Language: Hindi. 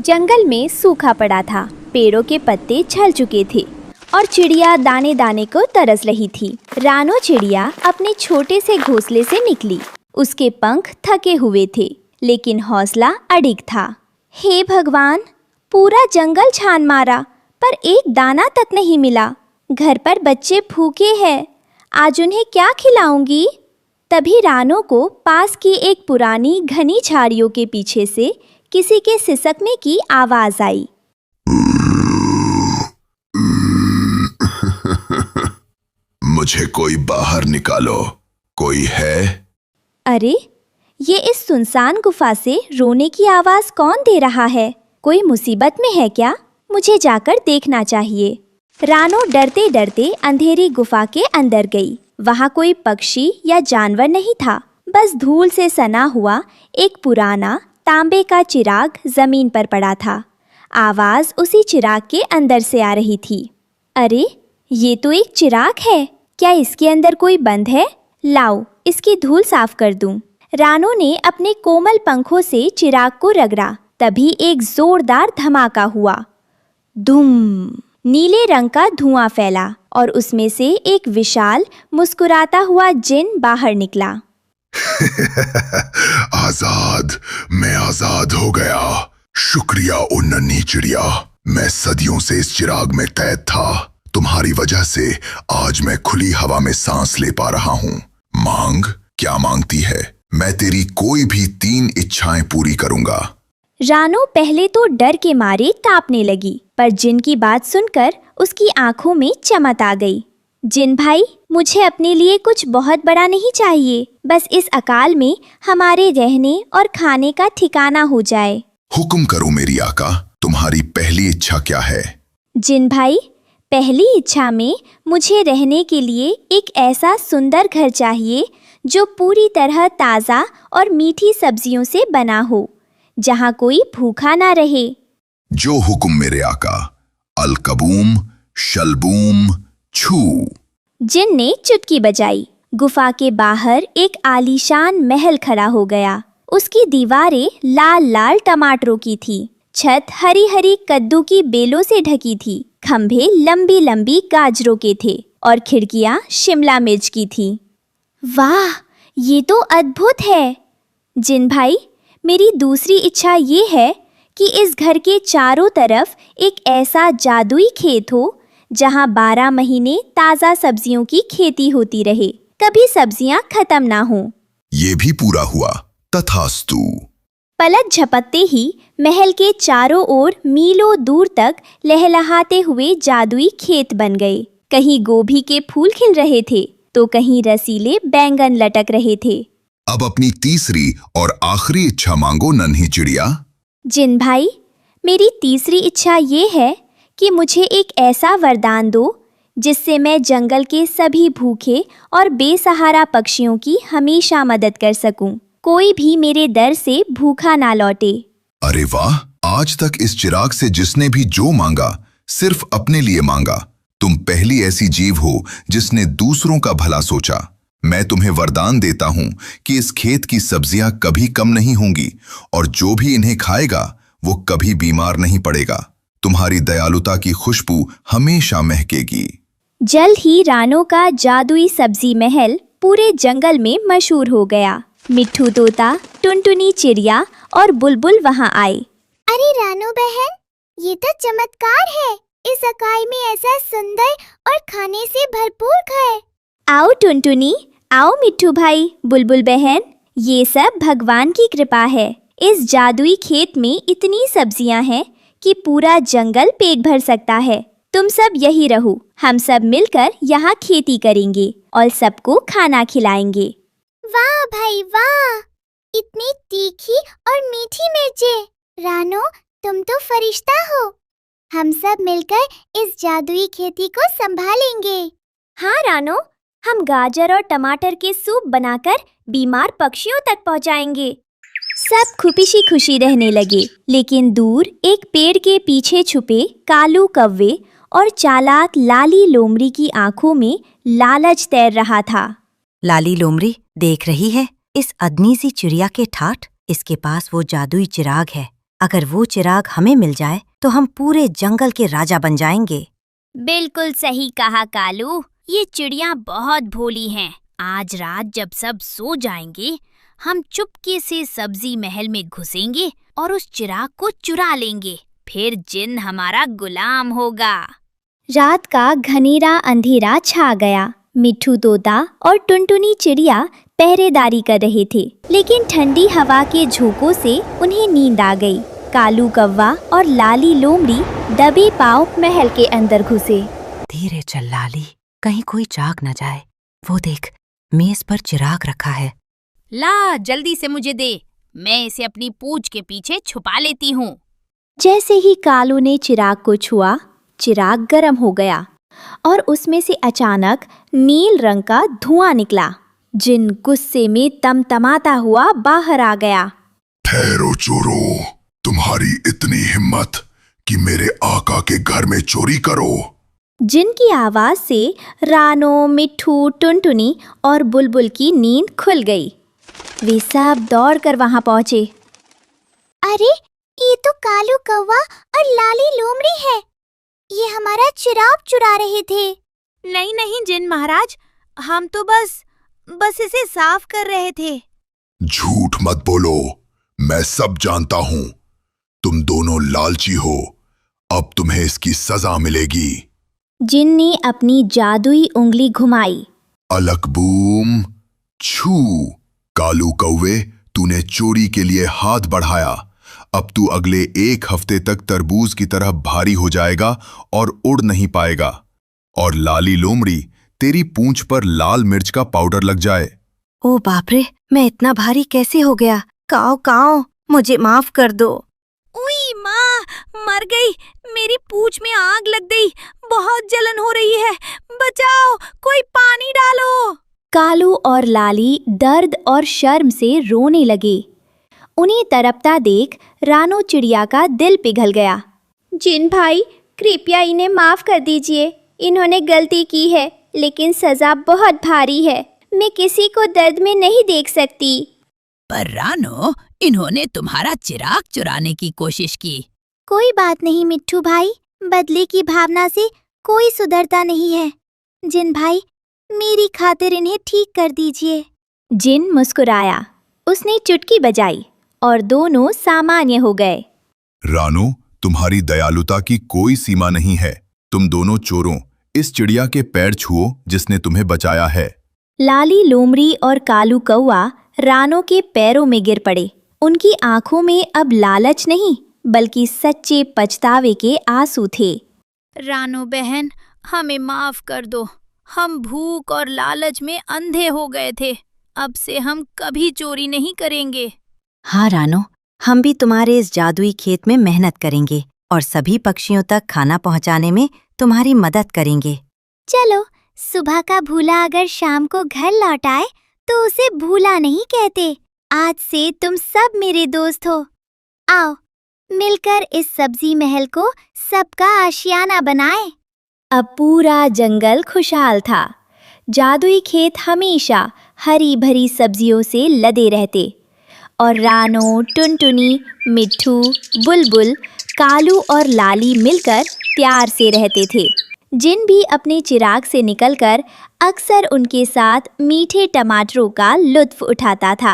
जंगल में सूखा पड़ा था। पेड़ों के पत्ते झड़ चुके थे और चिड़िया दाने दाने को तरस रही थी। रानो चिड़िया अपने छोटे से घोंसले से निकली। उसके पंख थके हुए थे, लेकिन हौसला अडिग था। हे भगवान, पूरा जंगल छान मारा पर एक दाना तक नहीं मिला। घर पर बच्चे भूखे हैं, आज उन्हें क्या खिलाऊंगी? तभी रानो को पास की एक पुरानी घनी झाड़ियों के पीछे से किसी के सिसकने की आवाज आई। मुझे कोई बाहर निकालो, कोई है? अरे, ये इस सुनसान गुफा से रोने की आवाज कौन दे रहा है? कोई मुसीबत में है क्या? मुझे जाकर देखना चाहिए। रानो डरते डरते अंधेरी गुफा के अंदर गई। वहाँ कोई पक्षी या जानवर नहीं था, बस धूल से सना हुआ एक पुराना तांबे का चिराग जमीन पर पड़ा था। आवाज उसी चिराग के अंदर से आ रही थी। अरे, ये तो एक चिराग है। क्या इसके अंदर कोई बंद है? लाओ, इसकी धूल साफ कर दूं। रानो ने अपने कोमल पंखों से चिराग को रगड़ा। तभी एक जोरदार धमाका हुआ। धूम! नीले रंग का धुआं फैला और उसमें से एक विशाल मुस्कुराता हुआ जिन बाहर निकला। आजाद, मैं आजाद हो गया। शुक्रिया ओ नन्ही चिड़िया, मैं सदियों से इस चिराग में कैद था। तुम्हारी वजह से आज मैं खुली हवा में सांस ले पा रहा हूँ। मांग, क्या मांगती है? मैं तेरी कोई भी 3 इच्छाएं पूरी करूंगा। रानो पहले तो डर के मारे कांपने लगी, पर जिन की बात सुनकर उसकी आंखों में चमक आ गई। जिन भाई, मुझे अपने लिए कुछ बहुत बड़ा नहीं चाहिए, बस इस अकाल में हमारे रहने और खाने का ठिकाना हो जाए। हुक्म करो मेरी आका, तुम्हारी पहली इच्छा क्या है? जिन भाई, पहली इच्छा में मुझे रहने के लिए एक ऐसा सुंदर घर चाहिए जो पूरी तरह ताज़ा और मीठी सब्जियों से बना हो, जहाँ कोई भूखा ना रहे। जो हुक्म मेरे आका। अलकबूम, शलबूम, छू। जिन ने चुटकी बजाई। गुफा के बाहर एक आलीशान महल खड़ा हो गया। उसकी दीवारें लाल लाल टमाटरों की थी, छत हरी हरी कद्दू की बेलों से ढकी थी, खंभे लंबी लंबी गाजरों के थे और खिड़कियां शिमला मिर्च की थी। वाह, ये तो अद्भुत है। जिन भाई, मेरी दूसरी इच्छा ये है कि इस घर के चारों तरफ एक ऐसा जादुई खेत हो जहां 12 महीने ताज़ा सब्जियों की खेती होती रहे, कभी सब्जियां खत्म ना हो। ये भी पूरा हुआ, तथास्तु। पलक झपकते ही महल के चारों ओर मीलों दूर तक लहलहाते हुए जादुई खेत बन गए। कहीं गोभी के फूल खिल रहे थे तो कहीं रसीले बैंगन लटक रहे थे। अब अपनी तीसरी और आखिरी इच्छा मांगो नन्ही चिड़िया। जिन भाई, मेरी तीसरी इच्छा ये है कि मुझे एक ऐसा वरदान दो जिससे मैं जंगल के सभी भूखे और बेसहारा पक्षियों की हमेशा मदद कर सकूं। कोई भी मेरे दर से भूखा ना लौटे। अरे वाह, आज तक इस चिराग से जिसने भी जो मांगा सिर्फ अपने लिए मांगा। तुम पहली ऐसी जीव हो जिसने दूसरों का भला सोचा। मैं तुम्हें वरदान देता हूँ कि इस खेत की सब्जियां कभी कम नहीं होंगी और जो भी इन्हें खाएगा वो कभी बीमार नहीं पड़ेगा। तुम्हारी दयालुता की खुशबू हमेशा महकेगी। जल्द ही रानो का जादुई सब्जी महल पूरे जंगल में मशहूर हो गया। मिट्ठू तोता, टुनटुनी चिड़िया और बुलबुल वहाँ आए। अरे रानो बहन, ये तो चमत्कार है। इस अकाल में ऐसा सुंदर और खाने से भरपूर घर। आओ टुनटुनी, आओ मिट्ठू भाई, बुलबुल बहन, ये सब भगवान की कृपा है। इस जादुई खेत में इतनी सब्जियां हैं कि पूरा जंगल पेट भर सकता है। तुम सब यही रहो, हम सब मिलकर यहाँ खेती करेंगे और सबको खाना खिलाएंगे। वाह भाई वाह, इतनी तीखी और मीठी मिर्चें। रानो, तुम तो फरिश्ता हो। हम सब मिलकर इस जादुई खेती को संभालेंगे। हाँ रानो, हम गाजर और टमाटर के सूप बनाकर बीमार पक्षियों तक पहुंचाएंगे। सब खुशी खुशी रहने लगे, लेकिन दूर एक पेड़ के पीछे छुपे कालू कव्वे और चालाक लाली लोमड़ी की आंखों में लालच तैर रहा था। लाली लोमड़ी, देख रही है इस अदनी सी चिड़िया के ठाठ? इसके पास वो जादुई चिराग है अगर वो चिराग हमें मिल जाए तो हम पूरे जंगल के राजा बन जाएंगे। बिल्कुल सही कहा कालू, ये चिड़िया बहुत भोली हैं। आज रात जब सब सो जाएंगे, हम चुपके से सब्जी महल में घुसेंगे और उस चिराग को चुरा लेंगे। फिर जिन हमारा गुलाम होगा। रात का घनेरा अंधेरा छा गया। मिट्ठू तोता और टुनटुनी चिड़िया पहरेदारी कर रहे थे, लेकिन ठंडी हवा के झोंकों से उन्हें नींद आ गई। कालू कौवा और लाली लोमड़ी दबे पांव महल के अंदर घुसे। धीरे चल लाली, कहीं कोई जाग न जाए। वो देख, मेज पर चिराग रखा है। ला जल्दी से मुझे दे, मैं इसे अपनी पूंछ के पीछे छुपा लेती हूँ। जैसे ही कालू ने चिराग को छुआ, चिराग गर्म हो गया और उसमें से अचानक नील रंग का धुआं निकला। जिन गुस्से में तमतमाता हुआ बाहर आ गया। ठहरो चोरों, तुम्हारी इतनी हिम्मत कि मेरे आका के घर में चोरी करो। जिन की आवाज से रानो, मिट्ठू, टुनटुनी और बुलबुल की नींद खुल गई। वे सब दौड़कर वहां पहुंचे। अरे, ये तो कालू कौवा और लाली लोमड़ी है। ये हमारा चिराग चुरा रहे थे। नहीं नहीं जिन महाराज, हम तो बस इसे साफ कर रहे थे। झूठ मत बोलो, मैं सब जानता हूँ। तुम दोनों लालची हो, अब तुम्हें इसकी सजा मिलेगी। जिन ने अपनी जादुई उंगली घुमाई। अलक बूम छू। कालू कौवे, तूने चोरी के लिए हाथ बढ़ाया। अब तू अगले 1 हफ्ते तक तरबूज की तरह भारी हो जाएगा और उड़ नहीं पाएगा। और लाली लोमड़ी, तेरी पूंछ पर लाल मिर्च का पाउडर लग जाए। ओ बाप रे, मैं इतना भारी कैसे हो गया? काओ काओ, मुझे माफ कर दो। उई माँ, मर गई। मेरी पूंछ में आग लग गई। बहुत जलन हो रही है। बचाओ, कोई पानी डालो। कालू और लाली दर्द और शर्म से रोने लगे। उन्हें तड़पता देख रानो चिड़िया का दिल पिघल गया। जिन भाई, कृपया इन्हें माफ कर दीजिए। इन्होंने गलती की है, लेकिन सजा बहुत भारी है। मैं किसी को दर्द में नहीं देख सकती। पर रानो, इन्होंने तुम्हारा चिराग चुराने की कोशिश की। कोई बात नहीं मिट्ठू भाई, बदले की भावना से कोई सुधरता नहीं है। जिन भाई, मेरी खातिर इन्हें ठीक कर दीजिए। जिन मुस्कुराया। उसने चुटकी बजाई और दोनों सामान्य हो गए। रानो, तुम्हारी दयालुता की कोई सीमा नहीं है। तुम दोनों चोरों, इस चिड़िया के पैर छुओ जिसने तुम्हें बचाया है। लाली लोमड़ी और कालू कौवा रानो के पैरों में गिर पड़े। उनकी आंखों में अब लालच नहीं, बल्कि सच्चे पछतावे के आंसू थे। रानो बहन, हमें माफ कर दो। हम भूख और लालच में अंधे हो गए थे। अब से हम कभी चोरी नहीं करेंगे। हाँ रानो, हम भी तुम्हारे इस जादुई खेत में मेहनत करेंगे और सभी पक्षियों तक खाना पहुंचाने में तुम्हारी मदद करेंगे। चलो, सुबह का भूला अगर शाम को घर लौट आए तो उसे भूला नहीं कहते। आज से तुम सब मेरे दोस्त हो। आओ, मिलकर इस सब्जी महल को सबका आशियाना बनाएं। अब पूरा जंगल खुशहाल था। जादुई खेत हमेशा हरी भरी सब्जियों से लदे रहते और रानो, टुनटुनी, मिट्ठू, बुलबुल, कालू और लाली मिलकर प्यार से रहते थे। जिन भी अपने चिराग से निकलकर अक्सर उनके साथ मीठे टमाटरों का लुत्फ उठाता था।